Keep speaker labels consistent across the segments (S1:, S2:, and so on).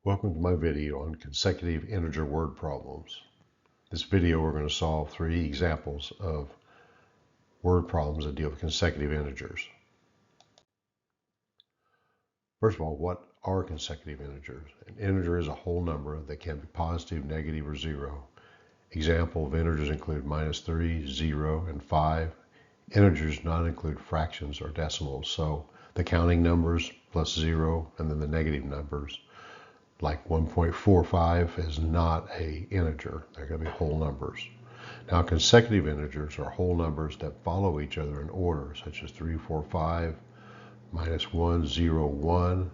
S1: Welcome to my video on consecutive integer word problems. This video we're going to solve 3 examples of word problems that deal with consecutive integers. First of all, what are consecutive integers? An integer is a whole number that can be positive, negative, or 0. Example of integers include -3, 0, and 5. Integers do not include fractions or decimals, so the counting numbers plus 0 and then the negative numbers like 1.45 is not an integer. They're going to be whole numbers. Now, consecutive integers are whole numbers that follow each other in order, such as 3, 4, 5, -1, 0, 1.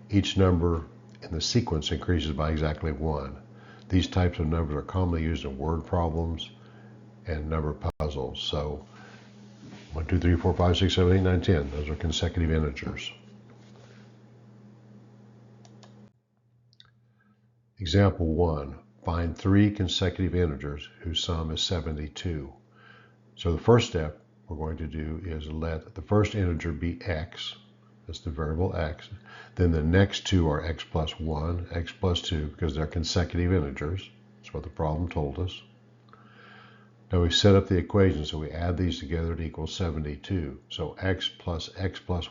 S1: Each number in the sequence increases by exactly 1. These types of numbers are commonly used in word problems and number puzzles. So 1, 2, 3, 4, 5, 6, 7, 8, 9, 10. Those are consecutive integers. Example 1, find 3 consecutive integers whose sum is 72. So the first step we're going to do is let the first integer be x, that's the variable x. Then the next two are x plus 1, x plus 2, because they're consecutive integers. That's what the problem told us. Now we set up the equation, so we add these together to equal 72. So x plus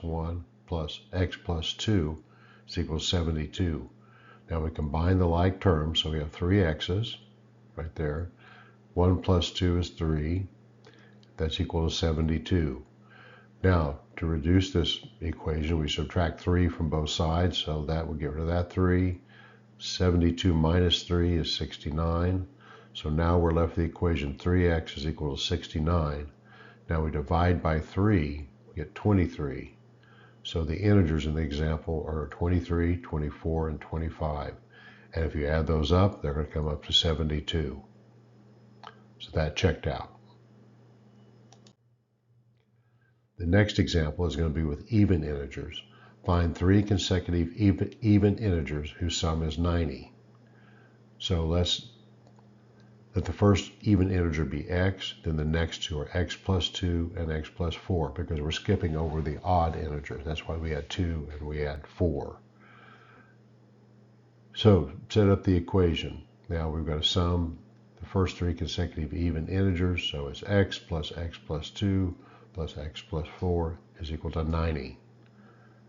S1: 1 plus x plus 2 is equal to 72. Now we combine the like terms, so we have 3 x's right there. 1 plus 2 is 3. That's equal to 72. Now, to reduce this equation, we subtract 3 from both sides, so that would get rid of that 3. 72 minus 3 is 69. So now we're left with the equation 3x is equal to 69. Now we divide by 3, we get 23. So the integers in the example are 23, 24, and 25. And if you add those up, they're going to come up to 72. So that checked out. The next example is going to be with even integers. Find 3 consecutive even integers whose sum is 90. So let's let the first even integer be x, then the next two are x plus 2 and x plus 4, because we're skipping over the odd integers. That's why we had 2 and we had 4. So set up the equation. Now we've got to sum the first 3 consecutive even integers, so it's x plus 2 plus x plus 4 is equal to 90,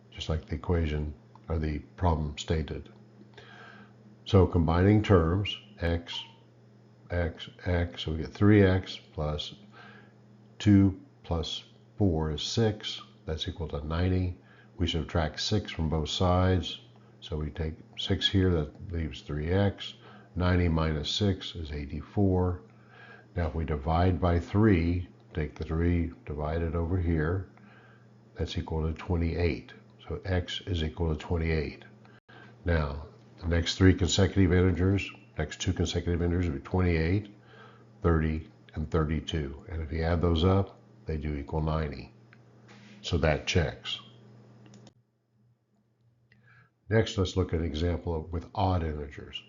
S1: just like the equation or the problem stated. So combining terms, x, so we get 3x plus 2 plus 4 is 6. That's equal to 90. We subtract 6 from both sides. So we take 6 here, that leaves 3x. 90 minus 6 is 84. Now if we divide by 3, take the 3, divide it over here, that's equal to 28. So x is equal to 28. Now, the next 3 consecutive integers, next 2 consecutive integers would be 28, 30, and 32. And if you add those up, they do equal 90. So that checks. Next, let's look at an example with odd integers.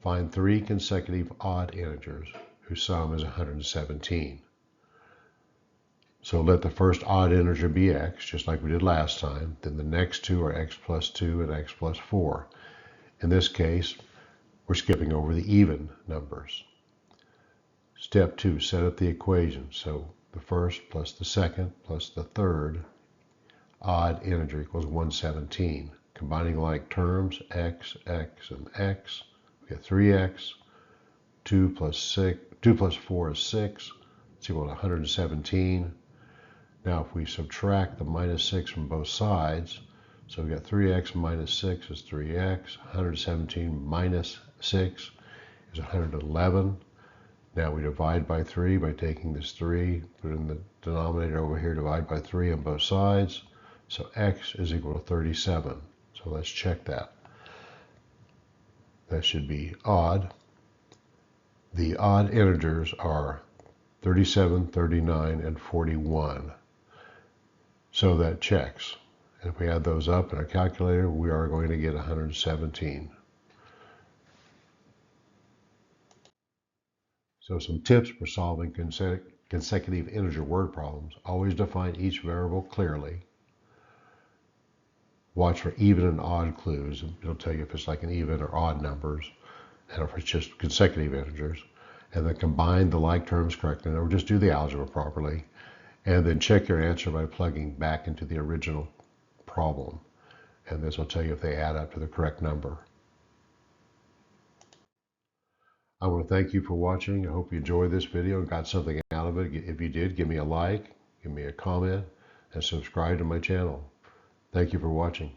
S1: Find 3 consecutive odd integers whose sum is 117. So let the first odd integer be x, just like we did last time. Then the next two are x plus 2 and x plus 4. In this case, we're skipping over the even numbers. Step 2, set up the equation. So the first plus the second plus the third odd integer equals 117. Combining like terms, x, and x, we get 3x. 2 plus 4 is 6. It's equal to 117. Now if we subtract the minus 6 from both sides, so we got 3x minus 6 is 3x. 117 minus 6 is 111. Now we divide by 3 by taking this 3, put it in the denominator over here, divide by 3 on both sides. So x is equal to 37. So let's check that. That should be odd. The odd integers are 37, 39, and 41. So that checks. And if we add those up in our calculator, we are going to get 117. So some tips for solving consecutive integer word problems. Always define each variable clearly. watch for even and odd clues. It'll tell you if it's like an even or odd numbers, and if it's just consecutive integers. And then combine the like terms correctly, or just do the algebra properly. And then check your answer by plugging back into the original problem. And this will tell you if they add up to the correct number. I want to thank you for watching. I hope you enjoyed this video and got something out of it. If you did, give me a like, give me a comment, and subscribe to my channel. Thank you for watching.